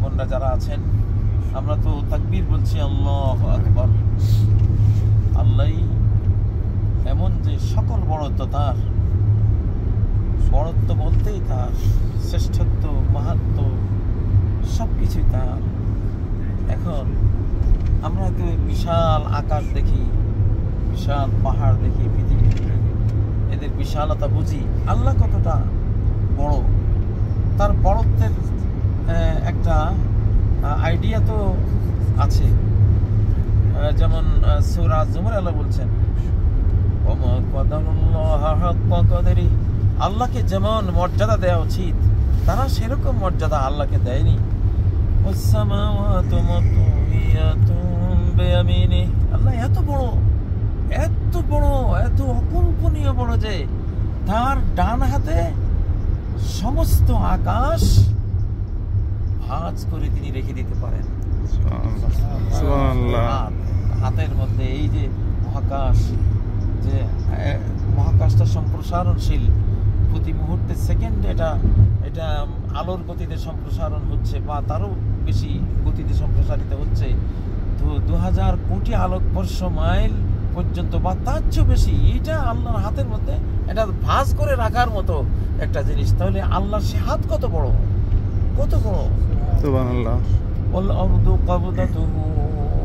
বোনরা যারা আছেন, আমরা তো তাকবীর বলছি, আল্লাহু আকবার। আল্লাহই এমন যে সকল বড়ত্ব তার, বড়ত্ব বলতেই তার, শ্রেষ্ঠত্ব, মাহাত্ম্য সবকিছুই তার। এখন আমরা তো বিশাল আকাশ দেখি, বিশাল পাহাড় দেখি, পৃথিবী এদের বিশালতা বুঝি, আল্লাহ কতটা বড় তার বড়ত্বের একটা আইডিয়া তো আছে। যেমন সূরা জুমার আল্লাহ বলছেন, আল্লাহকে যেমন মর্যাদা দেওয়া উচিত তারা সেরকম মর্যাদা আল্লাহকে দেয়নি। আল্লাহ এত বড়, এত বড়, এত অকল্পনীয় বড় যে তার ডান হাতে সমস্ত আকাশ ভাঁজ করে তিনি রেখে দিতে পারেন। হাতের মধ্যে এই যে মহাকাশ, যে মহাকাশটা সম্প্রসারণশীল, প্রতি মুহূর্তে সেকেন্ডে এটা আলোর গতিতে সম্প্রসারণ হচ্ছে বা তারও বেশি গতিতে সম্প্রসারিত হচ্ছে। তো 2000 কোটি আলোকবর্ষ মাইল পর্যন্ত বা তার চেয়ে বেশি, এটা আল্লাহর হাতের মধ্যে এটা ভাঁজ করে রাখার মতো একটা জিনিস। তাহলে আল্লাহর সে হাত কত বড়, কত বড়। সুবহানাল্লাহ। ওয়াল আরদু ক্বাবদাতুহু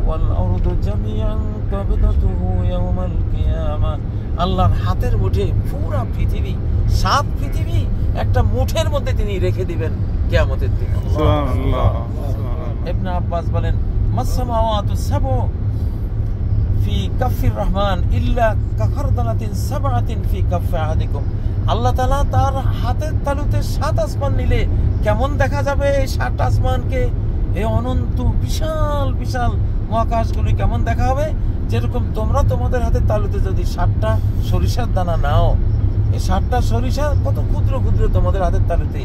ওয়াল আরদু জামিআন ক্বাবদাতুহু ইয়াওমাল কিয়ামা। আল্লাহর হাতের মুঠে পুরো পৃথিবী, 7 পৃথিবী একটা মুঠের মধ্যে তিনি রেখে দিবেন কিয়ামতের দিন। সুবহানাল্লাহ। ইবনে আব্বাস বলেন, মাসসামাওয়াতু সাবু ফি কাফির রহমান ইল্লা কাখারদালাতিন সাবআতিন ফি কাফি আহাদিকুম। আল্লাহ তাআলা তার হাতের তালুতে 7 আসমান নিলে কেমন দেখা যাবে এই 7 আসমানকে, এই অনন্ত বিশাল বিশাল মহাকাশগুলি কেমন দেখা হবে, যেরকম তোমরা তোমাদের হাতের তালুতে যদি 7টা সরিষার দানা নাও, এই 7টা সরিষা কত ক্ষুদ্র ক্ষুদ্র তোমাদের হাতের তালুতে,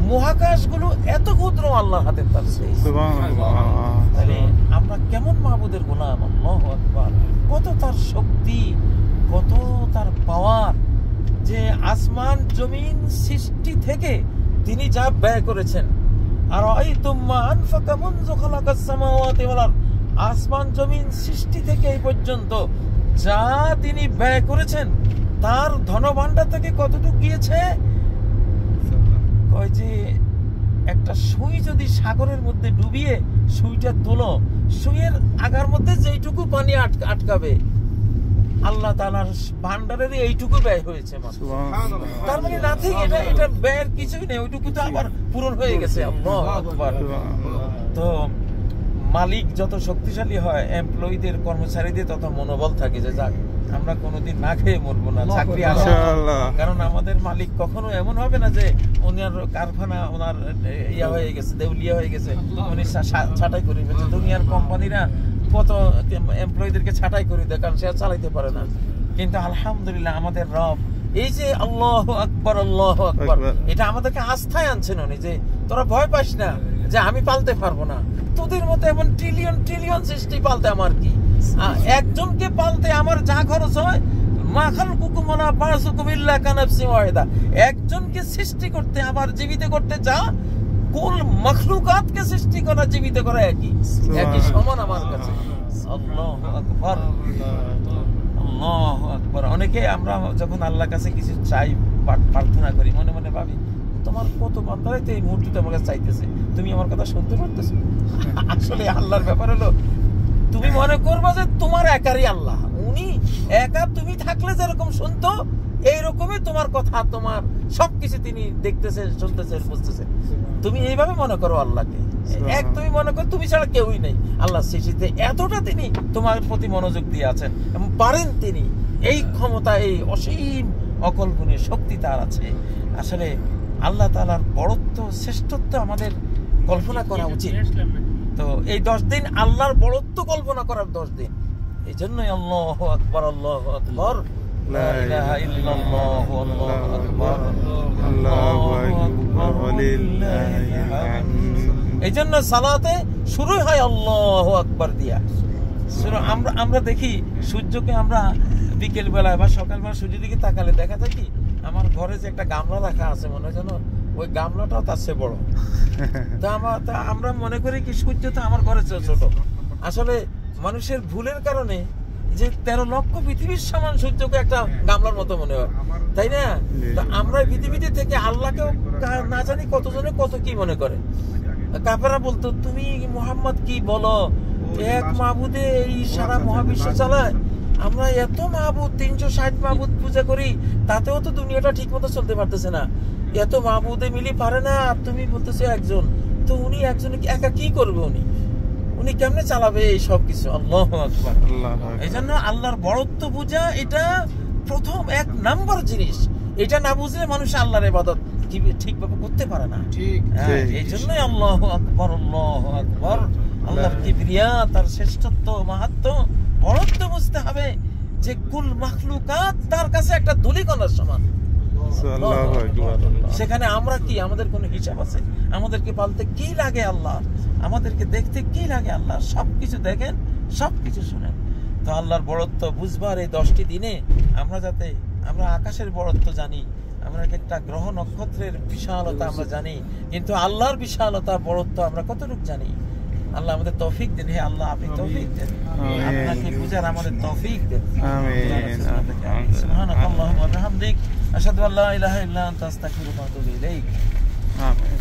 মহাকাশগুলো এত ক্ষুদ্র আল্লাহর হাতের তালুতে। সুবহানাল্লাহ। তাহলে আমরা কেমন মাবুদের গোলাম, আল্লাহু আকবার। কত তার শক্তি, কত তার পাওয়ার, যে আসমান জমিন সৃষ্টি থেকে তিনি যা ব্যয় করেছেন। আর আইতুম্মা আনফাকা মুনযু খালাকাস সামাওয়াতি ওয়াল আরদ, আসমান জমিন সৃষ্টি থেকে এই পর্যন্ত যা তিনি ব্যয় করেছেন, তার ধনভাণ্ডার থেকে কতটুকু গিয়েছে, কয় যে একটা সুই যদি সাগরের মধ্যে ডুবিয়ে সুইটা তোলো, সুইয়ের আগার মধ্যে যেইটুকু পানি আটকাবে, আল্লাহ তাআলার ভান্ডারের এইটুকু ব্যয় হয়েছে মাত্র। তার মানে নাথিং, এটা ব্যয়ের কিছুই নেই, ওইটুকু তো আবার পূরণ হয়ে গেছে। আল্লাহু আকবার। তো মালিক যত শক্তিশালী হয়, এমপ্লয়ীদের, কর্মচারীদের তত মনোবল থাকে যে যাক আমরা কোনোদিন না খেয়ে মরবো না, চাকরি আসে। কারণ আমাদের মালিক কখনো এমন হবে না যে ওনার কারখানা, ওনার ইয়া হয়ে গেছে, দেউলিয়া হয়ে গেছে, উনি ছাঁটাই করে ফেলছে। দুনিয়ার কোম্পানিরা কত এমপ্লয়ীদেরকে ছাঁটাই করে দেয়, কারণ সে চালাইতে পারে না। কিন্তু আলহামদুলিল্লাহ আমাদের রব এই যে আল্লাহু আকবার, আল্লাহু আকবার, এটা আমাদেরকে আস্থায় আনছেন উনি, যে তোরা ভয় পাস না যে আমি পালতে পারবো না, তোদের মতো এমন ট্রিলিয়ন ট্রিলিয়ন সৃষ্টি পালতে আমার কি, একজনকে পালতে আমার যা খরচ হয়, মা খালকুকুম ওয়া বা'সুকুম ইল্লা কানাফসিন ওয়াহিদা, একজনকে সৃষ্টি করতে আবার জীবিত করতে যা কুল মাখলুকাতকে সৃষ্টি করা জীবিত করা একই সমান আমার কাছে। আল্লাহু আকবার, আল্লাহু আকবার। অনেকে আমরা যখন আল্লাহর কাছে কিছু চাই, প্রার্থনা করি, মনে মনে ভাবি তোমার কত বান্দারাই তো এই মুহূর্তে আমার কাছে চাইতেছে, তুমি আমার কথা শুনতে পারতেছো? আসলে আল্লাহর ব্যাপার হলো, তুমি মনে করবা যে তোমার একারই আল্লাহ, উনি একা, তুমি থাকলে যেরকম শুনতো এইরকমই তোমার কথা, তোমার সবকিছু তিনি দেখতেছে, শুনতেছে, বুঝতেছে। তুমি এইভাবে মনে করো আল্লাহকে এক, তুমি মনে করো তুমি ছাড়া কেউই নেই। আল্লাহ সৃষ্টিতে এতটা তিনি তোমার প্রতি মনোযোগ দিয়ে আছেন, পারেন তিনি, এই ক্ষমতা, এই অসীম অকল্পনীয় শক্তি তার আছে। আসলে আল্লাহ তাআলার বড়ত্ব, শ্রেষ্ঠত্ব আমাদের কল্পনা করা উচিত। তো এই 10 দিন আল্লাহর বড়ত্ব কল্পনা করার 10 দিন। এই জন্যই আল্লাহু আকবার, আল্লাহু আকবার, লা ইলাহা ইল্লাল্লাহ, আল্লাহু আকবার, আল্লাহু আকবার ওয়া লিল্লাহিল হামদ। এই জন্য সালাতে শুরু হয় আল্লাহু আকবার দিয়া। আমরা দেখি সূর্যকে, আমরা বিকেল বেলায় বা সকালবেলা সূর্যের দিকে তাকালে দেখা যায় কি, আমার ঘরে যে একটা গামলা রাখা আছে, মনে হয় যেন ওই গামলাটাও তার চেয়ে বড়। তা আমরা মনে করি কি সূর্য তো আমার ঘরে ছোট। আসলে মানুষের ভুলের কারণে যে 13 লক্ষ পৃথিবীর সমান সূর্যকে একটা গামলার মতো মনে হয়, তাই না? তা আমরা পৃথিবীতে থেকে আল্লাহকেও না জানি কতজনে কত কি মনে করে। কাফেররা বলতো তুমি মুহাম্মদ কি বলো, এক মাহবুদে এই সারা মহাবিশ্ব চালায়, আমরা এত মাহবুদ 360 মাহবুদ পূজা করি, তাতেও তো দুনিয়াটা ঠিক মতো চলতে পারতেছে না, এত মাহবুদে মিলি পারে না, আর তুমি বলতেছো একজন। তো উনি একজন একা কি করবে, উনি কেমনে চালাবে এই সব কিছু? আল্লাহু আকবার। এই জন্য আল্লাহর বড়ত্ব পূজা এটা প্রথম 1 নাম্বার জিনিস। এটা না বুঝলে মানুষ আল্লাহর ইবাদত ঠিকভাবে করতে পারে না। এই জন্যই আল্লাহু আকবার, আল্লাহু আকবার। আল্লাহর কিবরিয়া, তার শ্রেষ্ঠত্ব, মাহাত্ম্য, বড়ত্ব বুঝতে হবে যে কুল মাখলুকাত তার কাছে একটা ধূলিকণার সমান। সেখানে আমরা কি, আমাদের কোনো হিসাব আছে? আমাদেরকে পালতে কি লাগে আল্লাহ, আমাদেরকে দেখতে কি লাগে আল্লাহ, সবকিছু দেখেন, সবকিছু শুনেন। তো আল্লাহর বড়ত্ব বুঝবার এই 10টি দিনে আমরা আকাশের বড়ত্ব জানি, আমরা একটা গ্রহ নক্ষত্রের বিশালতা আমরা জানি, কিন্তু আল্লাহর বিশালতা বড়ত্ব আমরা কতটুকু জানি? আল্লাহ আমাদের তৌফিক দেন। হে আল্লাহ, আপনি তৌফিক দেন, আপনাকে বুঝার আমাদের তৌফিক দেন। আমিন। সুবহানাকাল্লাহুম্মা ওয়া বিহামদিক, আশহাদু আল্লা ইলাহা ইল্লা আনতা, আস্তাগফিরুকা ওয়া আতুবু ইলাইক। আমিন।